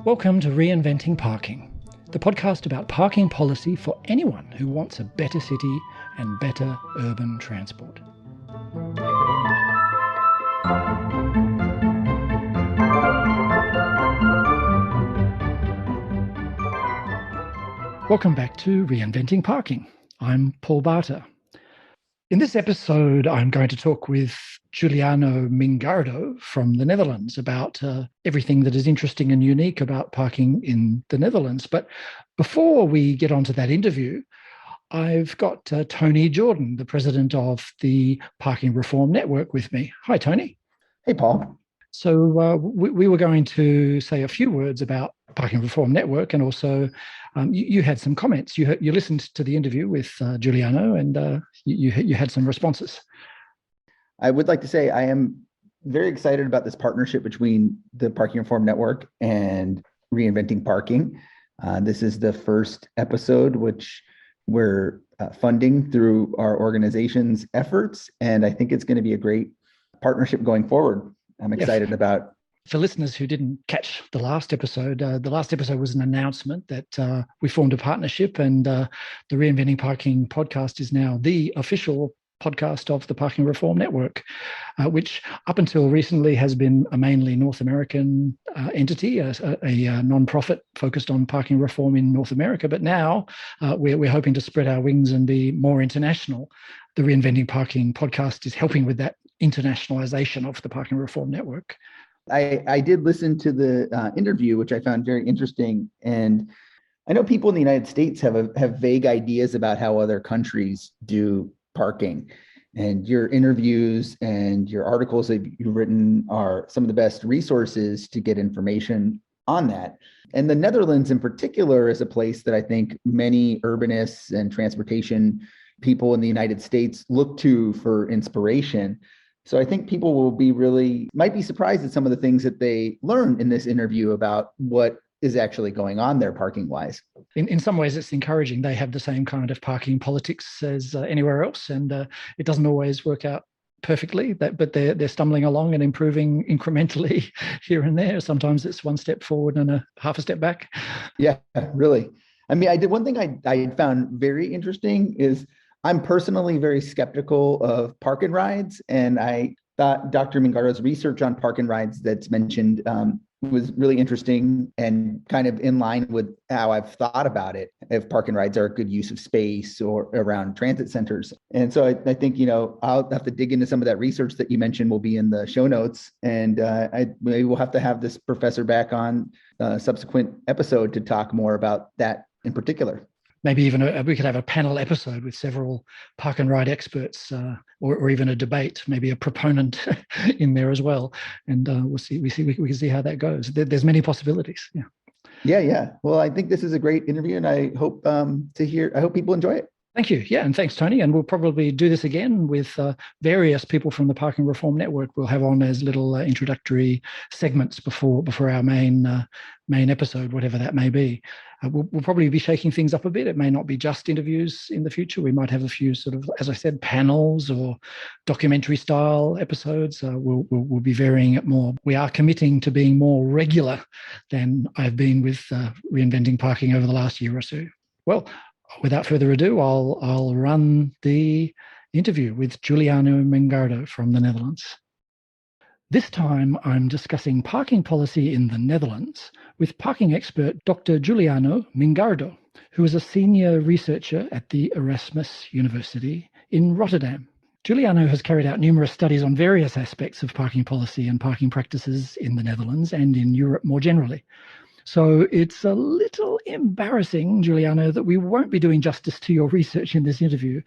Welcome to Reinventing Parking, the podcast about parking policy for anyone who wants a better city and better urban transport. Welcome back to Reinventing Parking. I'm Paul Barter. In this episode, I'm going to talk with Giuliano Mingardo from the Netherlands about everything that is interesting and unique about parking in the Netherlands. But before we get on to that interview, I've got Tony Jordan, the president of the Parking Reform Network, with me. Hi, Tony. Hey, Paul. So we were going to say a few words about Parking Reform Network, and also you had some comments. You listened to the interview with Giuliano, and you had some responses. I would like to say I am very excited about this partnership between the Parking Reform Network and Reinventing Parking. This is the first episode which we're funding through our organization's efforts, and I think it's going to be a great partnership going forward. I'm excited about. For listeners who didn't catch the last episode was an announcement that we formed a partnership, and the Reinventing Parking podcast is now the official podcast of the Parking Reform Network, which up until recently has been a mainly North American entity, a non-profit focused on parking reform in North America. But now we're hoping to spread our wings and be more international. The Reinventing Parking podcast is helping with that internationalization of the Parking Reform Network. I did listen to the interview, which I found very interesting. And I know people in the United States have vague ideas about how other countries do parking. And your interviews and your articles that you've written are some of the best resources to get information on that. And the Netherlands in particular is a place that I think many urbanists and transportation people in the United States look to for inspiration. So I think people might be surprised at some of the things that they learned in this interview about what is actually going on there parking wise. In some ways, it's encouraging. They have the same kind of parking politics as anywhere else, and it doesn't always work out perfectly, but they're stumbling along and improving incrementally here and there. Sometimes it's one step forward and a half a step back. Yeah, really. I mean, one thing I found very interesting is I'm personally very skeptical of park and rides, and I thought Dr. Mingardo's research on park and rides that's mentioned was really interesting and kind of in line with how I've thought about it, if park and rides are a good use of space or around transit centers. And so I think, I'll have to dig into some of that research that you mentioned will be in the show notes. And maybe we'll have to have this professor back on a subsequent episode to talk more about that in particular. Maybe even we could have a panel episode with several park and ride experts, or even a debate, maybe a proponent in there as well. And we can see how that goes. There's many possibilities. Yeah. Well, I think this is a great interview, and I hope I hope people enjoy it. Thank you. Yeah, and thanks, Tony. And we'll probably do this again with various people from the Parking Reform Network. We'll have on as little introductory segments before our main episode, whatever that may be. We'll probably be shaking things up a bit. It may not be just interviews in the future. We might have a few sort of, as I said, panels or documentary style episodes. We'll be varying it more. We are committing to being more regular than I've been with Reinventing Parking over the last year or so. Well, without further ado, I'll run the interview with Giuliano Mingardo from the Netherlands. This time, I'm discussing parking policy in the Netherlands with parking expert Dr. Giuliano Mingardo, who is a senior researcher at the Erasmus University in Rotterdam. Giuliano has carried out numerous studies on various aspects of parking policy and parking practices in the Netherlands and in Europe more generally. So it's a little embarrassing, Giuliano, that we won't be doing justice to your research in this interview.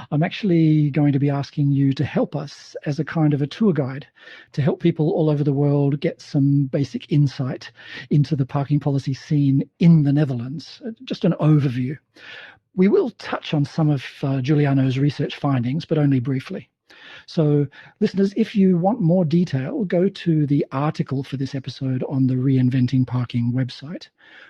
I'm actually going to be asking you to help us as a kind of a tour guide to help people all over the world get some basic insight into the parking policy scene in the Netherlands. Just an overview. We will touch on some of Giuliano's research findings, but only briefly. So, listeners, if you want more detail, go to the article for this episode on the Reinventing Parking website,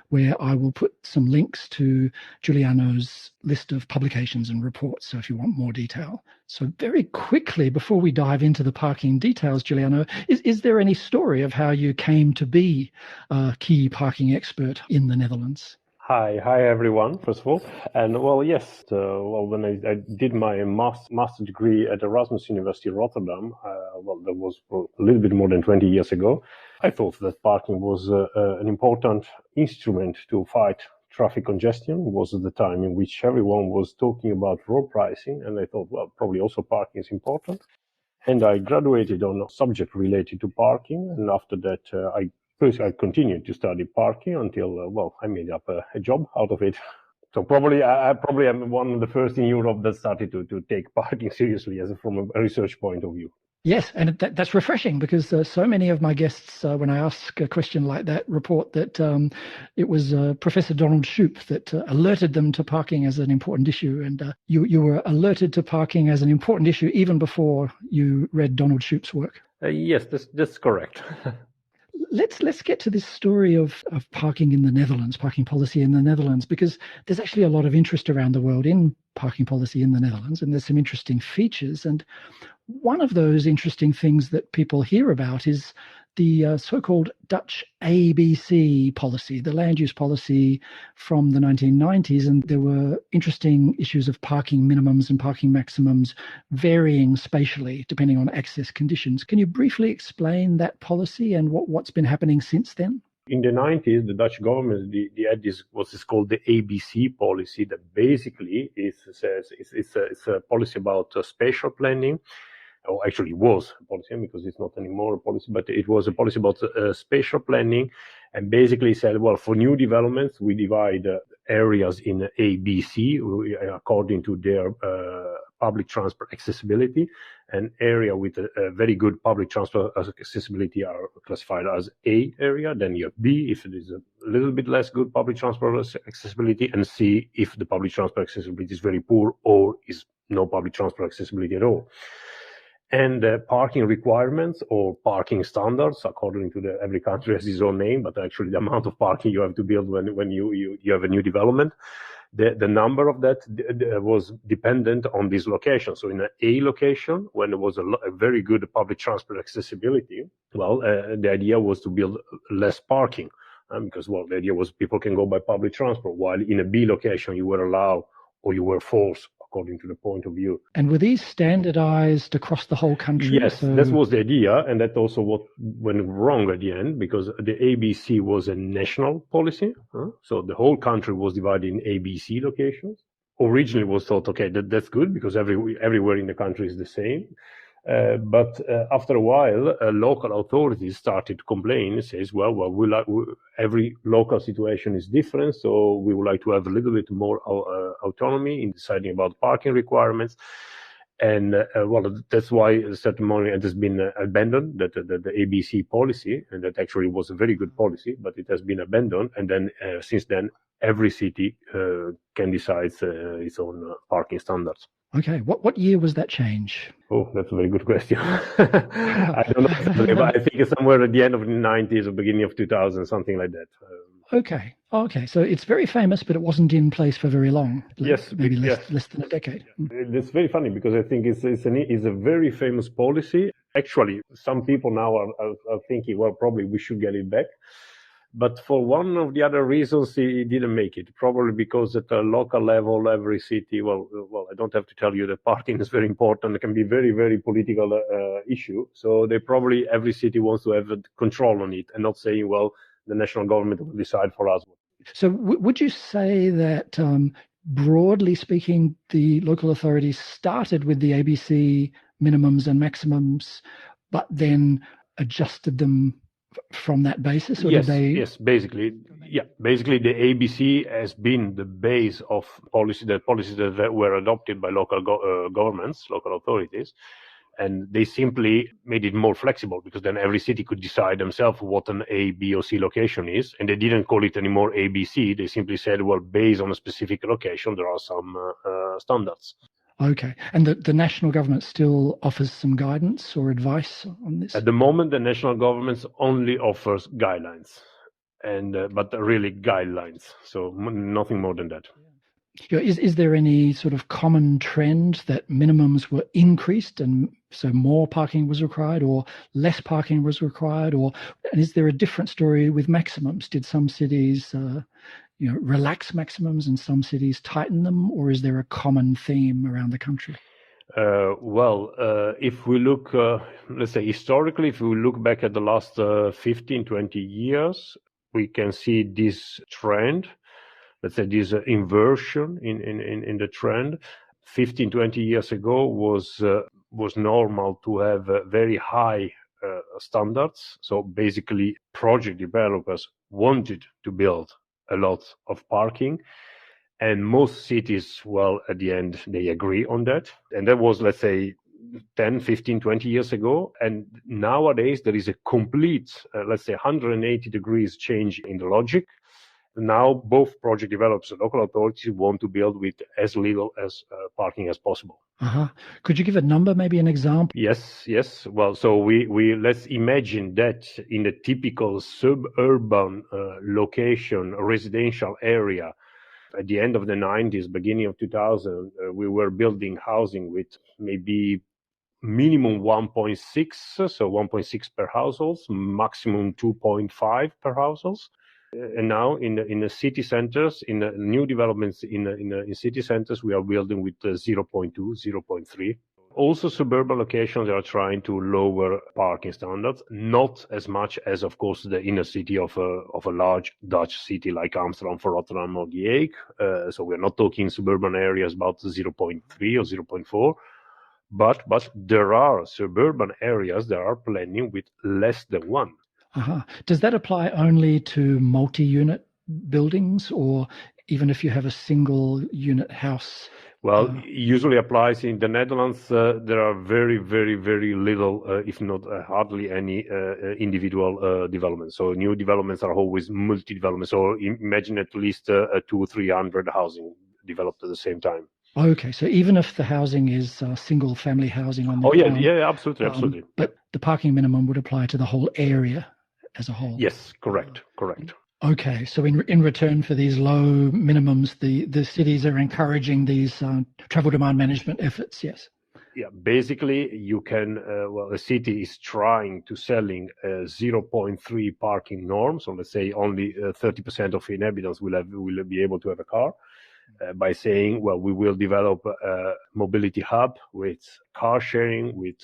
where I will put some links to Giuliano's list of publications and reports. So, if you want more detail. So, very quickly, before we dive into the parking details, Giuliano, is there any story of how you came to be a key parking expert in the Netherlands? Hi everyone, first of all. And well, yes, when I did my master degree at Erasmus University, Rotterdam, that was a little bit more than 20 years ago, I thought that parking was an important instrument to fight traffic congestion. It was the time in which everyone was talking about road pricing, and I thought, well, probably also parking is important. And I graduated on a subject related to parking, and after that, I continued to study parking until, I made up a job out of it. So probably I am one of the first in Europe that started to take parking seriously from a research point of view. Yes, and that's refreshing because so many of my guests, when I ask a question like that, report that it was Professor Donald Shoup that alerted them to parking as an important issue. And you were alerted to parking as an important issue even before you read Donald Shoup's work. Yes, that's correct. Let's get to this story of parking in the Netherlands, parking policy in the Netherlands, because there's actually a lot of interest around the world in parking policy in the Netherlands, and there's some interesting features. And one of those interesting things that people hear about is the so-called Dutch ABC policy, the land use policy from the 1990s. And there were interesting issues of parking minimums and parking maximums varying spatially depending on access conditions. Can you briefly explain that policy and what's been happening since then? In the 90s, the Dutch government had this what is called the ABC policy that basically it's a policy about spatial planning. Or actually was a policy, because it's not anymore a policy, but it was a policy about spatial planning, and basically said, well, for new developments, we divide areas in A, B, C according to their public transport accessibility. An area with a very good public transport accessibility are classified as A area. Then you have B if it is a little bit less good public transport accessibility, and C if the public transport accessibility is very poor or is no public transport accessibility at all. And parking requirements or parking standards, according to every country has its own name, but actually the amount of parking you have to build when you have a new development, the number of that was dependent on this location. So in an A location, when there was a very good public transport accessibility, the idea was to build less parking, because the idea was people can go by public transport, while in a B location you were allowed or you were forced, according to the point of view. And were these standardized across the whole country? Yes, that was the idea, and that also what went wrong at the end, because the ABC was a national policy, so the whole country was divided in ABC locations. Originally was thought, okay, that's good because everywhere in the country is the same. But after a while, local authorities started to complain and says, every local situation is different, so we would like to have a little bit more autonomy in deciding about parking requirements. And that's why at a certain moment it has been abandoned, that the ABC policy, and that actually was a very good policy, but it has been abandoned. And then since then, every city can decide its own parking standards. Okay, what year was that change? Oh, that's a very good question. I don't know, but I think it's somewhere at the end of the 90s or beginning of 2000, something like that. Okay, so it's very famous, but it wasn't in place for very long. Yes, maybe less than a decade. It's very funny because I think it's a very famous policy. Actually, some people now are thinking, well, probably we should get it back. But for one of the other reasons, it didn't make it. Probably because at a local level, every city, I don't have to tell you that parking is very important. It can be very, very political issue. So every city wants to have control on it and not saying, well, the national government will decide for us. So would you say that, broadly speaking, the local authorities started with the ABC minimums and maximums, but then adjusted them from that basis? Or yes, did they... Yes, basically, yeah. Basically, the ABC has been the base of policies that were adopted by local governments, local authorities. And they simply made it more flexible because then every city could decide themselves what an A, B, or C location is. And they didn't call it anymore ABC. They simply said, well, based on a specific location, there are some standards. Okay. And the national government still offers some guidance or advice on this? At the moment, the national government only offers guidelines, but really guidelines. So nothing more than that. Is there any sort of common trend that minimums were increased and so more parking was required, or less parking was required, and is there a different story with maximums? Did some cities relax maximums and some cities tighten them, or is there a common theme around the country? If we look, let's say historically, if we look back at the last 15, 20 years, we can see this trend, let's say this inversion in the trend. 15, 20 years ago was normal to have very high standards. So basically, project developers wanted to build a lot of parking. And most cities, well, at the end, they agree on that. And that was, let's say, 10, 15, 20 years ago. And nowadays, there is a complete, let's say, 180 degrees change in the logic. Now, both project developers and local authorities want to build with as little as parking as possible. Uh-huh. Could you give a number, maybe an example? Yes. Well, so we let's imagine that in a typical suburban location, residential area, at the end of the 90s, beginning of 2000, we were building housing with maybe minimum 1.6, so 1.6 per households, maximum 2.5 per households. And now in the city centers, in the new developments in city centers, we are building with 0.2, 0.3. Also, suburban locations are trying to lower parking standards, not as much as, of course, the inner city of a large Dutch city like Amsterdam, for Rotterdam, or The Hague. So we're not talking suburban areas about 0.3 or 0.4. But there are suburban areas that are planning with less than 1. Uh-huh. Does that apply only to multi-unit buildings, or even if you have a single unit house? Well, usually applies in the Netherlands. There are very, very, very little, if not hardly any individual developments. So new developments are always multi-developments. So imagine at least 200-300 housing developed at the same time. Okay, so even if the housing is single family housing on the ground, yeah, absolutely. But the parking minimum would apply to the whole area as a whole. Yes, correct. Okay, so in return for these low minimums, the cities are encouraging these travel demand management efforts, yes? Yeah, basically you can, a city is trying to selling a 0.3 parking norm. So let's say only 30% of inhabitants will be able to have a car. By saying, well, we will develop a mobility hub with car sharing, with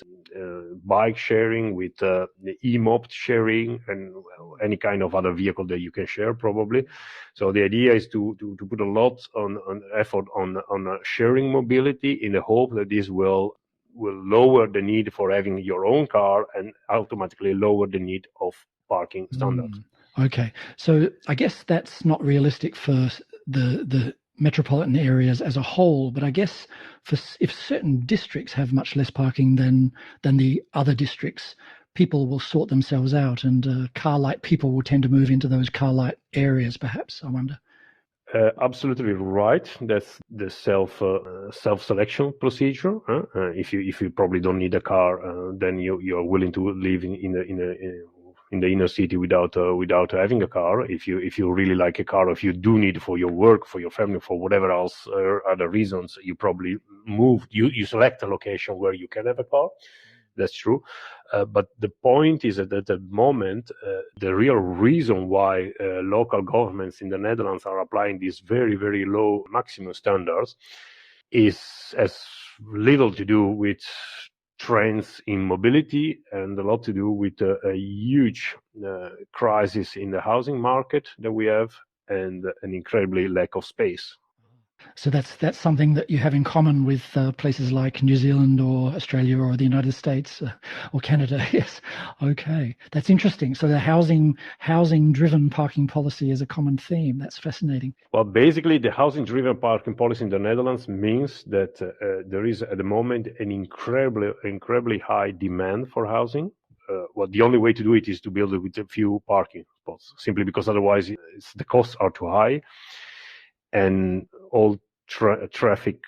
bike sharing, with the e-mob sharing, and any kind of other vehicle that you can share probably. So the idea is to put a lot on effort on sharing mobility in the hope that this will lower the need for having your own car and automatically lower the need of parking standards. Okay, so I guess that's not realistic for the metropolitan areas as a whole, but I guess if certain districts have much less parking than the other districts, people will sort themselves out, and car light people will tend to move into those car light areas, perhaps, I wonder. Absolutely right. That's the self-selection procedure. If you probably don't need a car, then you're willing to live in the inner city without having a car. If you really like a car, if you do need it for your work, for your family, for whatever else other reasons, you probably move. You select a location where you can have a car. That's true. But the point is that at the moment, the real reason why local governments in the Netherlands are applying these very, very low maximum standards has little to do with trends in mobility and a lot to do with a huge crisis in the housing market that we have and an incredibly lack of space. So that's something that you have in common with places like New Zealand or Australia or the United States or Canada. Yes. Okay. That's interesting. So the housing-driven parking policy is a common theme. That's fascinating. Well, basically, the housing-driven parking policy in the Netherlands means that there is at the moment an incredibly high demand for housing. The only way to do it is to build it with a few parking spots, simply because otherwise the costs are too high. And all traffic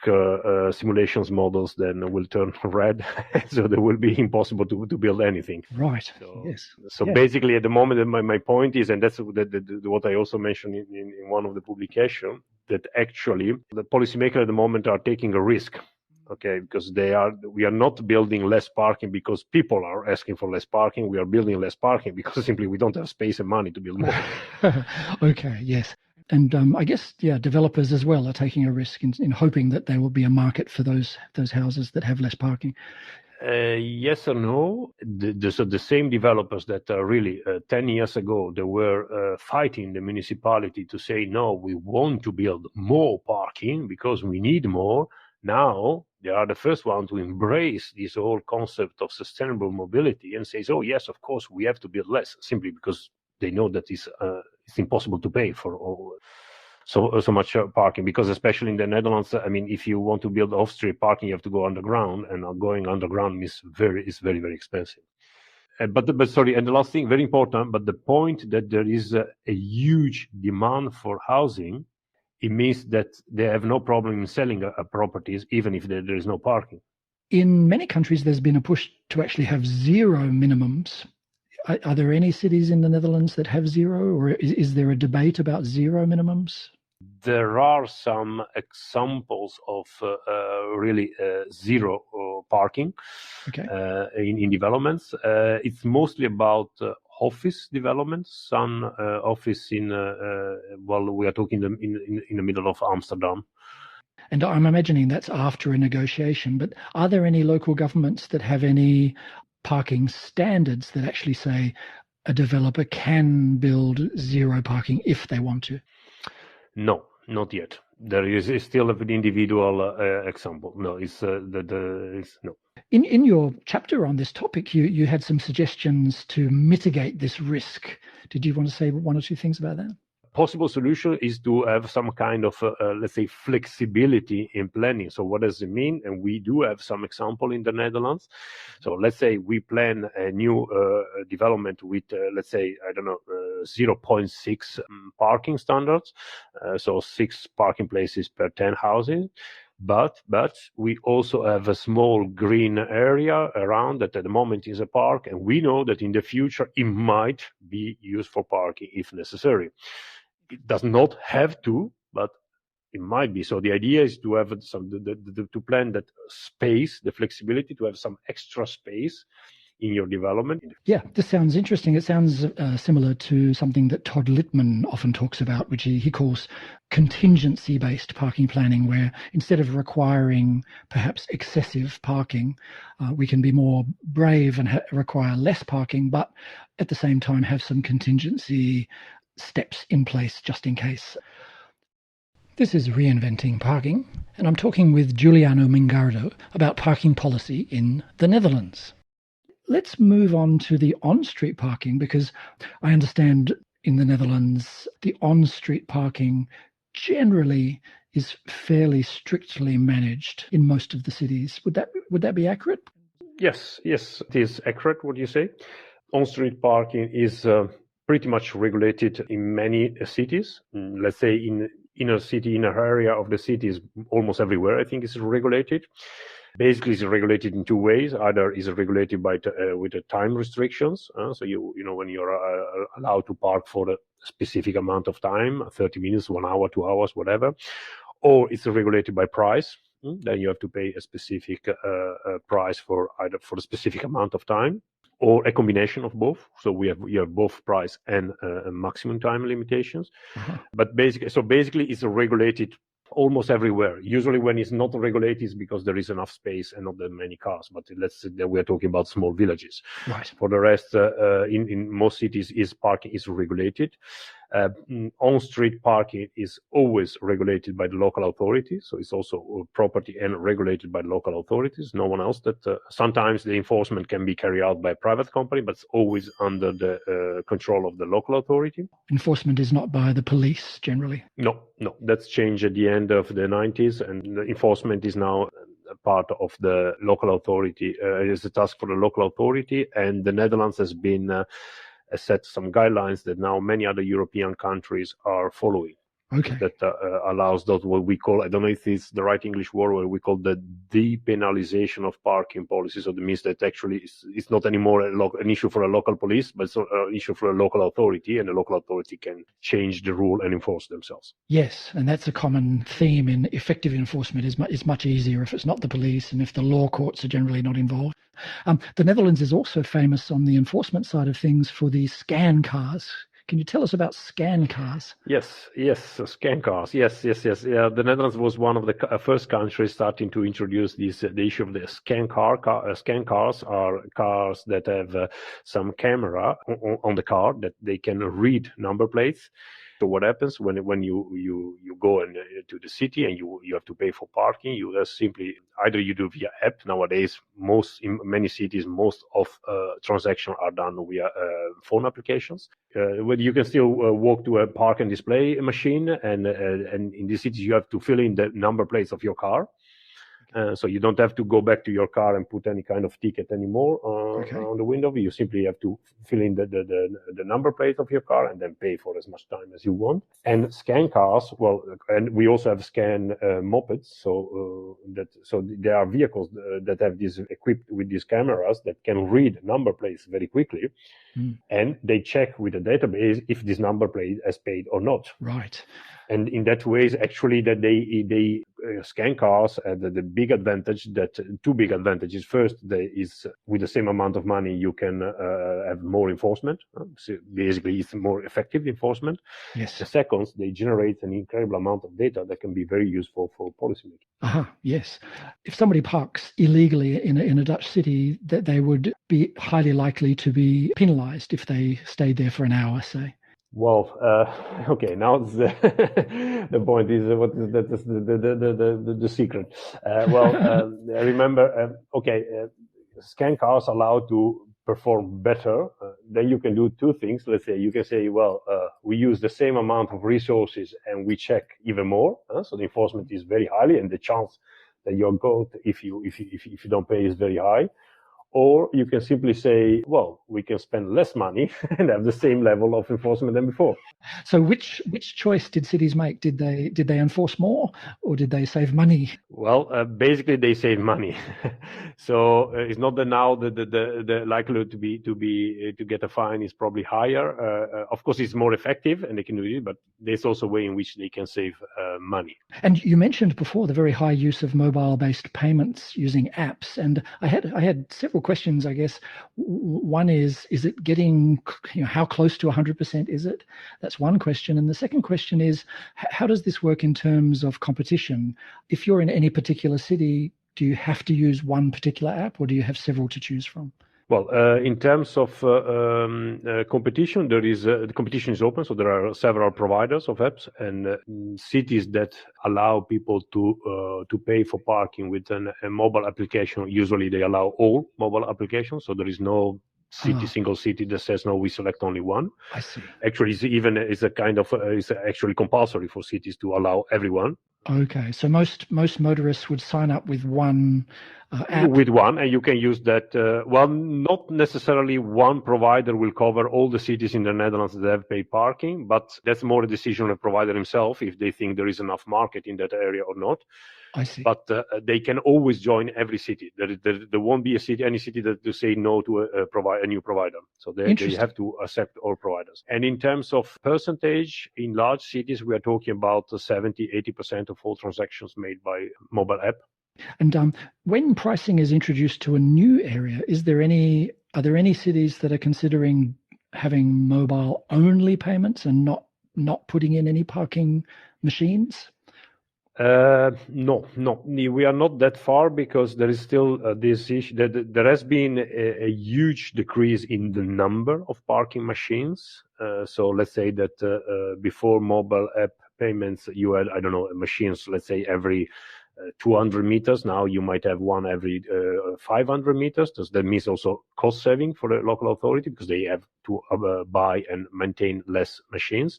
simulations models then will turn red, so they will be impossible to build anything. Right. So, yes. So basically, at the moment, my point is, and that's what I also mentioned in one of the publications, that actually the policymakers at the moment are taking a risk. Okay, because we are not building less parking because people are asking for less parking. We are building less parking because simply we don't have space and money to build more. Okay, yes. And I guess, developers as well are taking a risk in hoping that there will be a market for those houses that have less parking. Yes or no? So the same developers that really 10 years ago, they were fighting the municipality to say, no, we want to build more parking because we need more. Now they are the first one to embrace this whole concept of sustainable mobility and says, oh, yes, of course, we have to build less, simply because they know that it's impossible to pay for all. So much parking, because especially in the Netherlands, I mean, if you want to build off-street parking, you have to go underground, and going underground is very, very expensive. But sorry, and the last thing, very important, but the point that there is a huge demand for housing, it means that they have no problem in selling properties, even if there is no parking. In many countries, there's been a push to actually have zero minimums. Are there any cities in the Netherlands that have zero, or is there a debate about zero minimums? There are some examples of really zero parking in developments. It's mostly about office developments. Some office in we are talking in the middle of Amsterdam. And I'm imagining that's after a negotiation. But are there any local governments that have any parking standards that actually say a developer can build zero parking if they want to? No, not yet. There is still an individual example. No, it's no. In your chapter on this topic, you had some suggestions to mitigate this risk. Did you want to say one or two things about that? Possible solution is to have some kind of, let's say, flexibility in planning. So what does it mean? And we do have some example in the Netherlands. So let's say we plan a new development with, let's say, 0.6 parking standards. So 6 parking places per 10 houses. But we also have a small green area around that at the moment is a park. And we know that in the future, it might be used for parking if necessary. It does not have to, but it might be. So the idea is to have to plan that space, the flexibility, to have some extra space in your development. Yeah, this sounds interesting. It sounds similar to something that Todd Littman often talks about, which he calls contingency-based parking planning, where instead of requiring perhaps excessive parking, we can be more brave and require less parking, but at the same time have some contingency steps in place just in case. This is Reinventing Parking, and I'm talking with Giuliano Mingardo about parking policy in the Netherlands. Let's move on to the on-street parking, because I understand in the Netherlands, the on-street parking generally is fairly strictly managed in most of the cities. Would that be accurate? Yes, it is accurate what you say. On-street parking is pretty much regulated in many cities. Let's say in inner area of the city is almost everywhere, I think, is regulated. Basically, it's regulated in two ways. Either is regulated by with the time restrictions. So you know when you're allowed to park for a specific amount of time, 30 minutes, 1 hour, 2 hours, whatever. Or it's regulated by price. Then you have to pay a specific price for either for a specific amount of time, or a combination of both. So you have both price and maximum time limitations. Uh-huh. But basically, it's regulated almost everywhere. Usually, when it's not regulated, it's because there is enough space and not that many cars. But let's say that we are talking about small villages. Right. For the rest, in most cities, parking is regulated. On-street parking is always regulated by the local authorities, so it's also property and regulated by the local authorities. No one else. That sometimes the enforcement can be carried out by a private company, but it's always under the control of the local authority. Enforcement is not by the police generally? No, that's changed at the end of the 90s, and the enforcement is now a part of the local authority. It is a task for the local authority, and the Netherlands has been set some guidelines that now many other European countries are following. Okay. that allows those what we call, I don't know if it's the right English word, what we call the depenalization of parking policies. So that means that actually it's not anymore an issue for a local police, but it's an issue for a local authority, and the local authority can change the rule and enforce themselves. Yes, and that's a common theme in effective enforcement. Is much easier if it's not the police and if the law courts are generally not involved. The Netherlands is also famous on the enforcement side of things for the scan cars. Can you tell us about scan cars? Yes, so scan cars. Yes. Yeah, the Netherlands was one of the first countries starting to introduce the issue of the scan car. Scan cars are cars that have some camera on the car that they can read number plates. So what happens when you go to the city and you have to pay for parking? You just simply either you do via app. Nowadays, in many cities, most of transactions are done via phone applications. But you can still walk to a park and display machine, and in these cities you have to fill in the number plates of your car. So you don't have to go back to your car and put any kind of ticket anymore on the window. You simply have to fill in the number plate of your car and then pay for as much time as you want. And scan cars, and we also have scan mopeds. So there are vehicles that have this equipped with these cameras that can read number plates very quickly. And they check with the database if this number plate has paid or not. Right. And in that way, actually, that they scan cars. The big advantage, two big advantages. First, is with the same amount of money, you can have more enforcement. So basically, it's more effective enforcement. Yes. The second, they generate an incredible amount of data that can be very useful for policymaking. Yes. If somebody parks illegally in a Dutch city, that they would be highly likely to be penalized if they stayed there for an hour, say. Well, okay. Now the point is what is that is the secret. Remember, scan cars allow to perform better. Then you can do two things. Let's say you can say, we use the same amount of resources and we check even more. So the enforcement is very highly, and the chance that you're caught if you don't pay is very high. Or you can simply say, we can spend less money and have the same level of enforcement than before. So which choice did cities make? Did they enforce more, or did they save money? Well, basically they save money. So it's not that now the likelihood to get a fine is probably higher. Of course, it's more effective and they can do it, but there's also a way in which they can save money. And you mentioned before the very high use of mobile-based payments using apps, and I had several questions, I guess. One is it getting, how close to 100% is it? That's one question. And the second question is, how does this work in terms of competition? If you're in any particular city, do you have to use one particular app, or do you have several to choose from? Well, in terms of competition, the competition is open, so there are several providers of apps, and cities that allow people to pay for parking with a mobile application. Usually, they allow all mobile applications, so there is no single city that says no, we select only one. I see. Actually, it's actually compulsory for cities to allow everyone. Okay, so most motorists would sign up with one app. With one, and you can use that. Not necessarily one provider will cover all the cities in the Netherlands that have paid parking, but that's more a decision of the provider himself if they think there is enough market in that area or not. I see. But they can always join every city. There won't be any city that to say no to a new provider. So they have to accept all providers. And in terms of percentage, in large cities, we are talking about 70-80% of all transactions made by mobile app. And when pricing is introduced to a new area, are there any cities that are considering having mobile only payments and not putting in any parking machines? No, we are not that far, because there is still this issue that there has been a huge decrease in the number of parking machines. So let's say that before mobile app payments, you had, machines, let's say every 200 meters. Now you might have one every 500 meters. That means also cost saving for the local authority, because they have to buy and maintain less machines.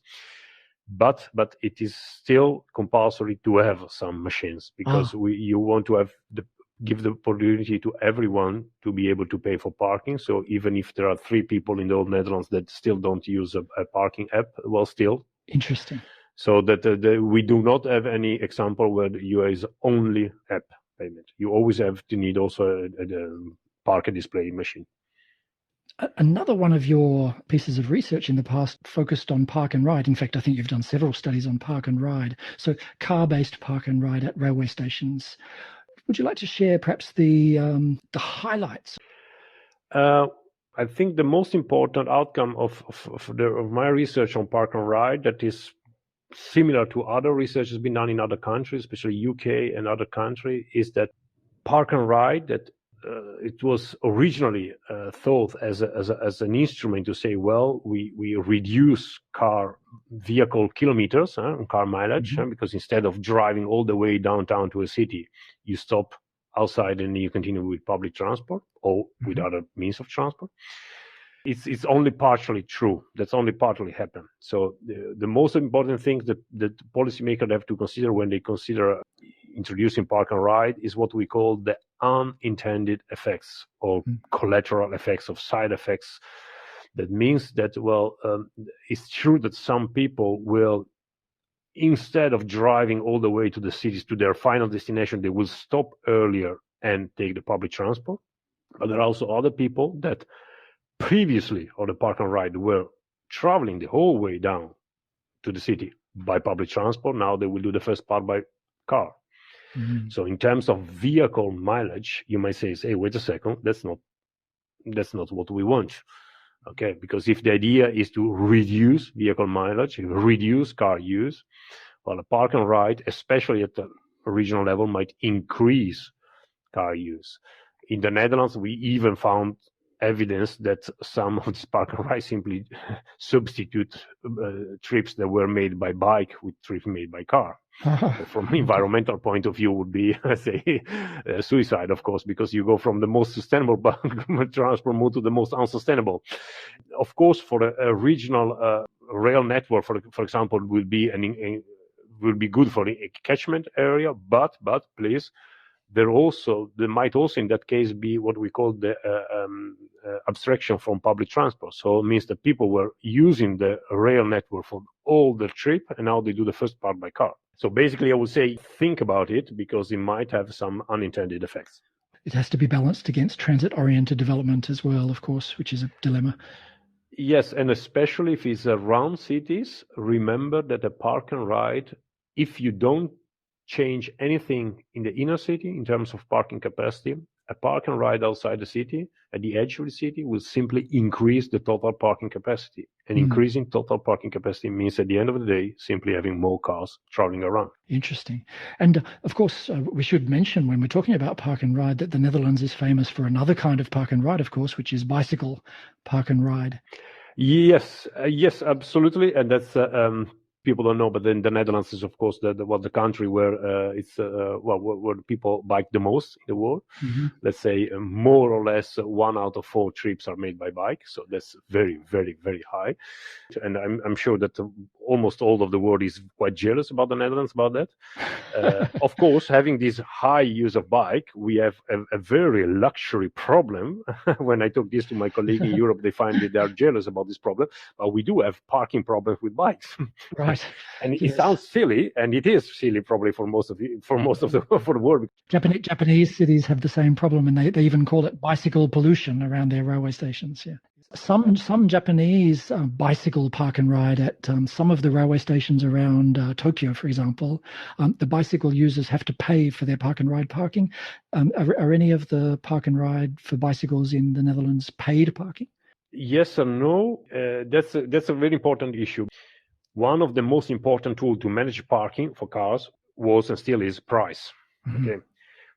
But it is still compulsory to have some machines, because you want to give the opportunity to everyone to be able to pay for parking. So even if there are 3 people in the whole Netherlands that still don't use a parking app, still. Interesting. So that we do not have any example where the UA is only app payment. You always have to need also a park display machine. Another one of your pieces of research in the past focused on park and ride. In fact, I think you've done several studies on park and ride. So car-based park and ride at railway stations. Would you like to share perhaps the highlights? I think the most important outcome of my research on park and ride that is similar to other research has been done in other countries, especially UK and other countries, is that park and ride, that it was originally thought as an instrument to say, well, we reduce vehicle kilometers, car mileage, because instead of driving all the way downtown to a city, you stop outside and you continue with public transport or with other means of transport. It's only partially true. That's only partly happened. So the most important thing that the policymakers have to consider when they consider introducing park and ride is what we call the unintended effects or collateral effects of side effects. That means that, it's true that some people will, instead of driving all the way to the cities to their final destination, they will stop earlier and take the public transport. But there are also other people that previously on the park and ride were traveling the whole way down to the city by public transport. Now they will do the first part by car. So in terms of vehicle mileage, you might say, hey, wait a second, that's not what we want. Okay, because if the idea is to reduce vehicle mileage, reduce car use, well, a park and ride, especially at the regional level, might increase car use. In the Netherlands, we even found evidence that some of these park and ride simply substitute trips that were made by bike with trips made by car. From an environmental point of view, would be, say, suicide, of course, because you go from the most sustainable transport mode to the most unsustainable. Of course, for a regional rail network, for example, will be good for the catchment area, but please, there might also in that case be what we call the abstraction from public transport. So it means that people were using the rail network for all the trip, and now they do the first part by car. So basically, I would say think about it, because it might have some unintended effects. It has to be balanced against transit-oriented development as well, of course, which is a dilemma. Yes, and especially if it's around cities, remember that a park and ride, if you don't change anything in the inner city in terms of parking capacity, a park and ride outside the city, at the edge of the city, will simply increase the total parking capacity. And increasing total parking capacity means at the end of the day, simply having more cars traveling around. Interesting. And of course, we should mention when we're talking about park and ride that the Netherlands is famous for another kind of park and ride, of course, which is bicycle park and ride. Yes, absolutely. And that's people don't know, but then the Netherlands is, of course, the country where where people bike the most in the world. Let's say more or less 1 out of 4 trips are made by bike. So that's very, very, very high. And I'm sure that almost all of the world is quite jealous about the Netherlands about that. Of course, having this high use of bike, we have a very luxury problem. When I talk this to my colleague in Europe, they find that they are jealous about this problem. But we do have parking problems with bikes. Right. And it sounds silly, and it is silly probably for the world. Japanese cities have the same problem, and they even call it bicycle pollution around their railway stations. Yeah. Some Japanese bicycle park and ride at some of the railway stations around Tokyo, for example. The bicycle users have to pay for their park and ride parking. Are any of the park and ride for bicycles in the Netherlands paid parking? Yes and no. That's a very important issue. One of the most important tools to manage parking for cars was and still is price. Okay,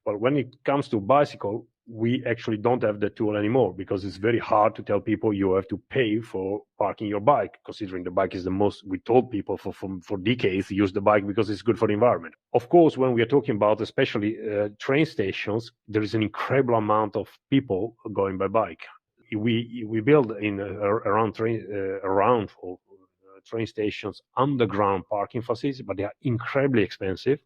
but when it comes to bicycle, we actually don't have that tool anymore, because it's very hard to tell people you have to pay for parking your bike, considering the bike is the most. We told people for decades use the bike because it's good for the environment. Of course, when we are talking about especially train stations, there is an incredible amount of people going by bike. We build in around train stations underground parking facilities, but they are incredibly expensive.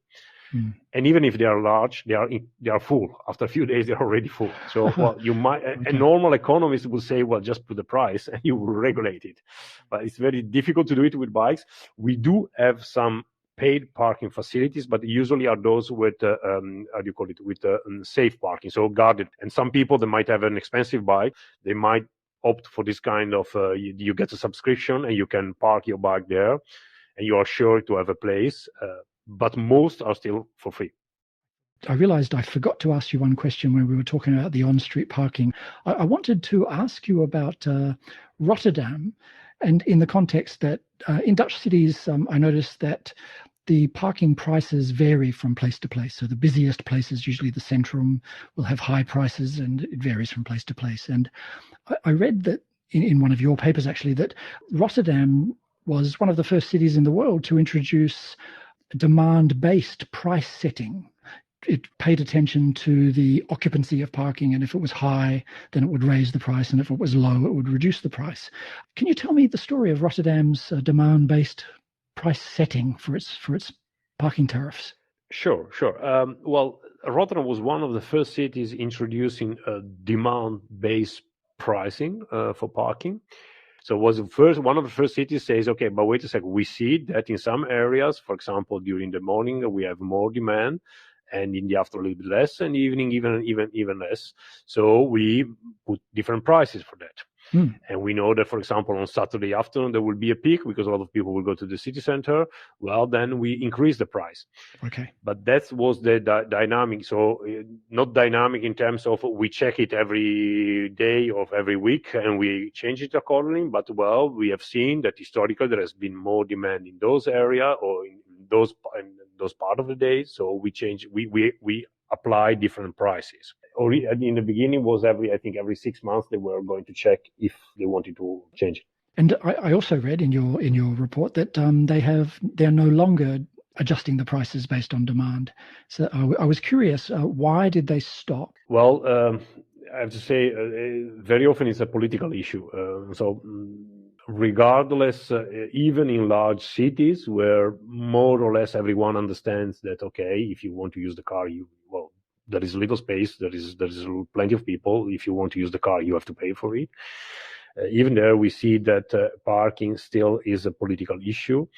Mm. And even if they are large, they are full. After a few days, they're already full. So, well, you might, a normal economist would say, well, just put the price and you will regulate it. But it's very difficult to do it with bikes. We do have some paid parking facilities, but usually are those with, how do you call it, with safe parking, so guarded. And some people, they might have an expensive bike. They might opt for this kind of, you get a subscription and you can park your bike there and you are sure to have a place. But most are still for free. I realized I forgot to ask you one question when we were talking about the on-street parking. I wanted to ask you about Rotterdam, and in the context that in Dutch cities, I noticed that the parking prices vary from place to place. So the busiest places, usually the centrum, will have high prices, and it varies from place to place. And I read that in one of your papers, actually, that Rotterdam was one of the first cities in the world to introduce demand-based price setting. It paid attention to the occupancy of parking, and if it was high, then it would raise the price, and if it was low, it would reduce the price. Can you tell me the story of Rotterdam's demand-based price setting for its parking tariffs? Sure. Well, Rotterdam was one of the first cities introducing demand-based pricing for parking. So it was one of the first cities says, okay, but wait a second, we see that in some areas, for example, during the morning, we have more demand, and in the afternoon a little bit less, and evening even less. So we put different prices for that. And we know that, for example, on Saturday afternoon, there will be a peak because a lot of people will go to the city center. Well, then we increase the price. Okay. But that was the dynamic. So not dynamic in terms of we check it every day of every week and we change it accordingly. But, well, we have seen that historically there has been more demand in those areas or in those part of the day. So we change, we apply different prices. Or in the beginning was every 6 months they were going to check if they wanted to change it. And I also read in your report that they're no longer adjusting the prices based on demand. So I was curious, why did they stop? Well, I have to say, very often it's a political issue. Regardless, even in large cities where more or less everyone understands that, okay, if you want to use the car, there is little space, there is plenty of people. If you want to use the car, you have to pay for it. Even there, we see that parking still is a political issue.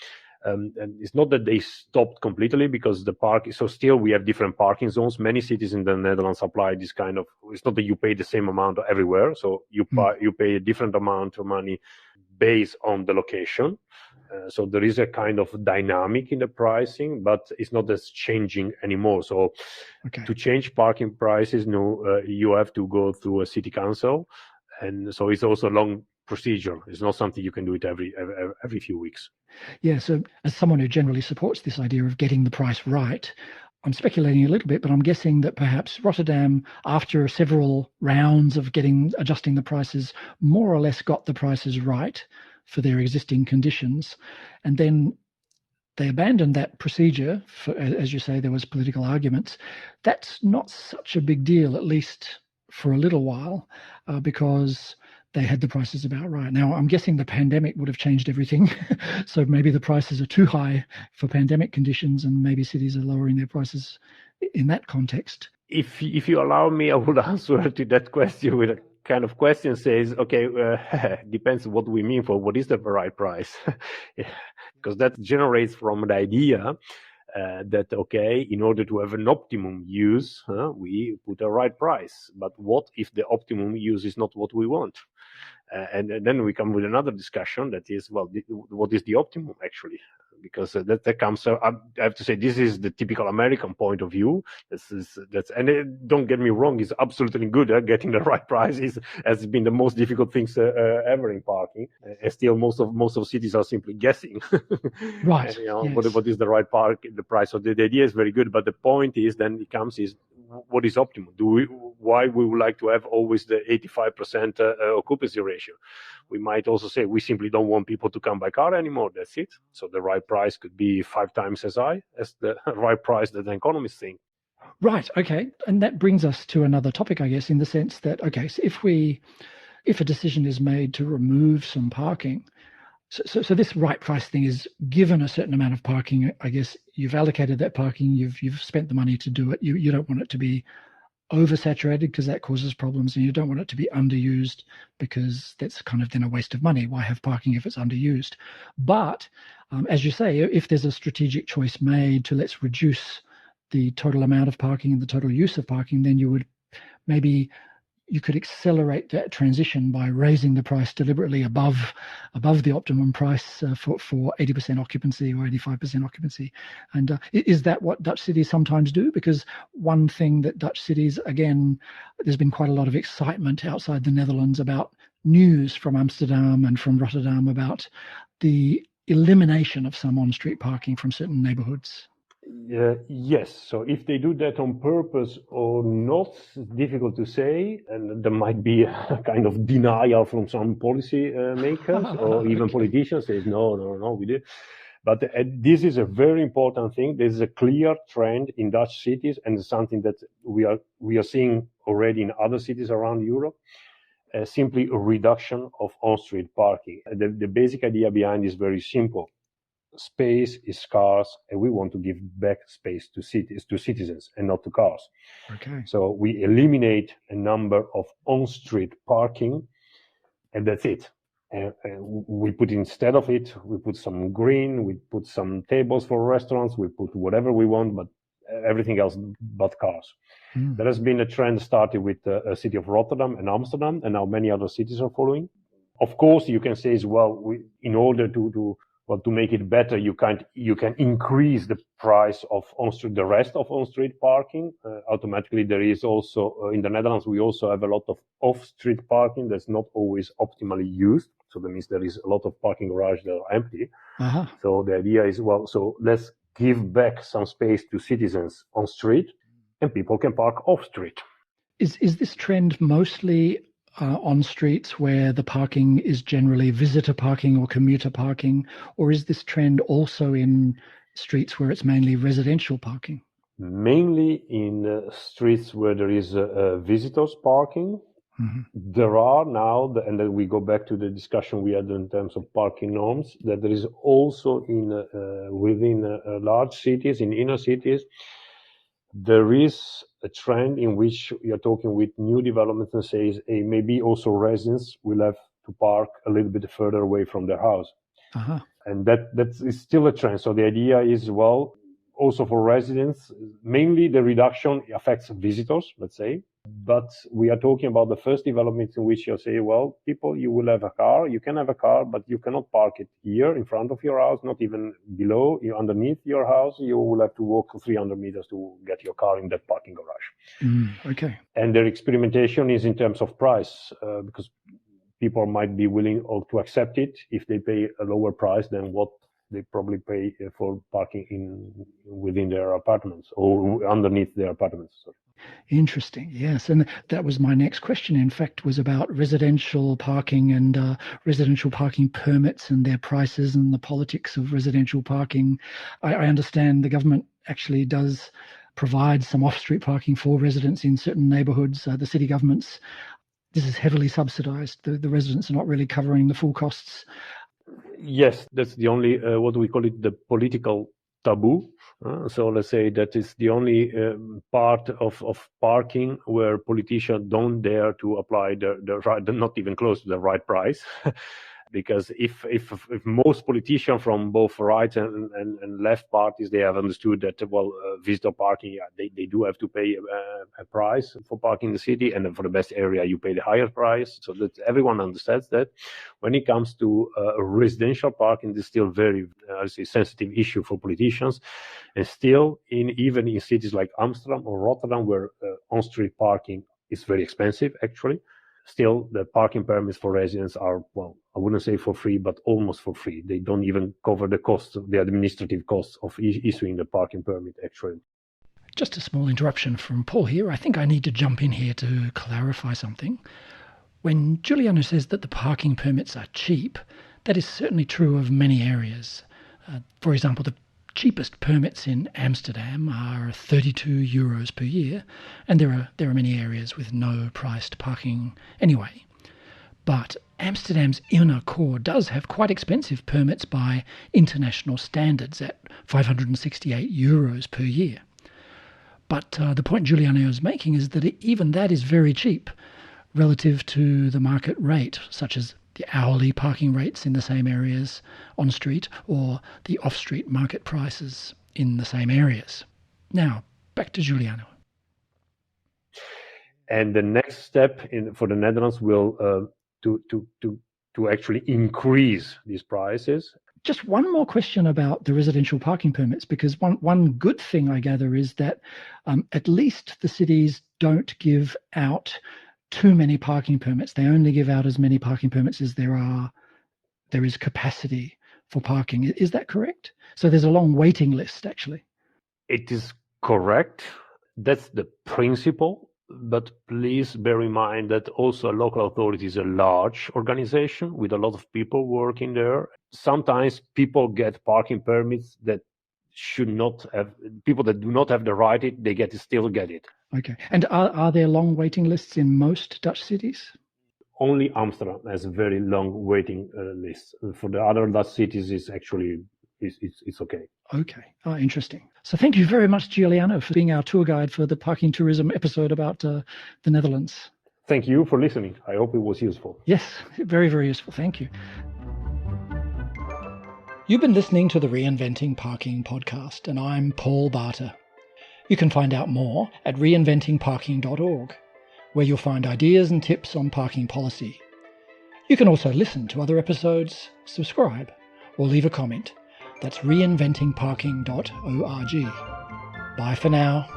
And it's not that they stopped completely because so still we have different parking zones. Many cities in the Netherlands apply this kind of, it's not that you pay the same amount everywhere. So you pay a different amount of money based on the location. So there is a kind of dynamic in the pricing, but it's not as changing anymore. So to change parking prices, you have to go through a city council. And so it's also a long procedure. It's not something you can do it every few weeks. Yeah, so as someone who generally supports this idea of getting the price right, I'm speculating a little bit, but I'm guessing that perhaps Rotterdam, after several rounds of adjusting the prices, more or less got the prices right for their existing conditions. And then they abandoned that procedure. As you say, there was political arguments. That's not such a big deal, at least for a little while, because they had the prices about right. Now, I'm guessing the pandemic would have changed everything. So maybe the prices are too high for pandemic conditions and maybe cities are lowering their prices in that context. If you allow me, I would answer to that question with a kind of question says, okay, depends what we mean for what is the right price. Because that generates from the idea that, okay, in order to have an optimum use, we put a right price. But what if the optimum use is not what we want? And then we come with another discussion that is, well, what is the optimum actually? Because that comes. I have to say, this is the typical American point of view. And don't get me wrong, it's absolutely good. Getting the right price has been the most difficult things ever in parking. And still, most of cities are simply guessing. Right. And, what is the right the price? So the idea is very good, but the point is then it comes is what is optimum? Why we would like to have always the 85% occupancy ratio? We might also say we simply don't want people to come by car anymore. That's it. So the right price could be 5 times as high as the right price that the economists think. Right. Okay. And that brings us to another topic, I guess, in the sense that, okay, so if a decision is made to remove some parking, So this right price thing is given a certain amount of parking. I guess you've allocated that parking. You've spent the money to do it. You don't want it to be oversaturated because that causes problems, and you don't want it to be underused because that's kind of then a waste of money. Why have parking if it's underused? But as you say, if there's a strategic choice made to let's reduce the total amount of parking and the total use of parking, then you could accelerate that transition by raising the price deliberately above the optimum price for 80% occupancy or 85% occupancy. And is that what Dutch cities sometimes do? Because one thing that Dutch cities, again, there's been quite a lot of excitement outside the Netherlands about news from Amsterdam and from Rotterdam about the elimination of some on-street parking from certain neighborhoods. Yes. So if they do that on purpose or not, it's difficult to say. And there might be a kind of denial from some policy makers or even politicians says, no, we did. But this is a very important thing. There's a clear trend in Dutch cities, and it's something that we are seeing already in other cities around Europe. Simply a reduction of on-street parking. The basic idea behind is very simple. Space is scarce, and we want to give back space to citizens and not to cars. Okay. So we eliminate a number of on-street parking, and that's it. And we put instead of it, we put some green, we put some tables for restaurants, we put whatever we want, but everything else but cars. There has been a trend started with the city of Rotterdam and Amsterdam, and now many other cities are following. Of course, you can say as well, in order to make it better, you can increase the price of the rest of on-street parking. Automatically, there is also in the Netherlands we also have a lot of off-street parking that's not always optimally used. So that means there is a lot of parking garages that are empty. Uh-huh. So the idea is so let's give back some space to citizens on street, and people can park off street. Is this trend mostly on streets where the parking is generally visitor parking or commuter parking, or is this trend also in streets where it's mainly residential parking? Mainly in streets where there is visitors parking. Mm-hmm. There are now, and then we go back to the discussion we had in terms of parking norms, that there is also within large cities, in inner cities, there is a trend in which you're talking with new developments and says, hey, maybe also residents will have to park a little bit further away from their house. Uh-huh. And that is still a trend. So the idea is, also for residents, mainly the reduction affects visitors, let's say. But we are talking about the first development in which you say, people, you will have a car, you can have a car, but you cannot park it here in front of your house, not even below, underneath your house. You will have to walk 300 meters to get your car in that parking garage. Okay. And their experimentation is in terms of price, because people might be willing to accept it if they pay a lower price than what they probably pay for parking within their apartments or underneath their apartments. Sorry. Interesting. Yes. And that was my next question, in fact, was about residential parking and residential parking permits and their prices and the politics of residential parking. I understand the government actually does provide some off-street parking for residents in certain neighborhoods. The city governments, this is heavily subsidized. The residents are not really covering the full costs. Yes, that's the only, what we call it, the political taboo. So let's say that is the only part of parking where politicians don't dare to apply the right, not even close to the right price. Because if most politicians from both right and left parties, they have understood that, visitor parking, they do have to pay a price for parking in the city, and then for the best area, you pay the higher price. So that everyone understands that. When it comes to residential parking, this is still very, sensitive issue for politicians. And still, even in cities like Amsterdam or Rotterdam, where on-street parking is very expensive, actually, still, the parking permits for residents are, I wouldn't say for free, but almost for free. They don't even cover the costs, the administrative costs of issuing the parking permit, actually. Just a small interruption from Paul here. I think I need to jump in here to clarify something. When Giuliano says that the parking permits are cheap, that is certainly true of many areas. For example, the cheapest permits in Amsterdam are 32 euros per year, and there are many areas with no priced parking anyway. But Amsterdam's inner core does have quite expensive permits by international standards at €568 per year. But the point Giuliano is making is that even that is very cheap relative to the market rate, such as the hourly parking rates in the same areas Onstreet or the off-street market prices in the same areas. Now, back to Giuliano. And the next step for the Netherlands will to actually increase these prices. Just one more question about the residential parking permits, because one good thing I gather is that at least the cities don't give out too many parking permits. They only give out as many parking permits as there is capacity for parking. Is that correct? So there's a long waiting list, actually. It is correct. That's the principle. But please bear in mind that also a local authority is a large organization with a lot of people working there. Sometimes people get parking permits that should not have, people that do not have the right, still get it. Okay. And are there long waiting lists in most Dutch cities? Only Amsterdam has a very long waiting list. For the other Dutch cities, it's okay. Okay. Oh, interesting. So thank you very much, Giuliano, for being our tour guide for the parking tourism episode about the Netherlands. Thank you for listening. I hope it was useful. Yes, very, very useful. Thank you. You've been listening to the Reinventing Parking podcast, and I'm Paul Barter. You can find out more at reinventingparking.org, where you'll find ideas and tips on parking policy. You can also listen to other episodes, subscribe, or leave a comment. That's reinventingparking.org. Bye for now.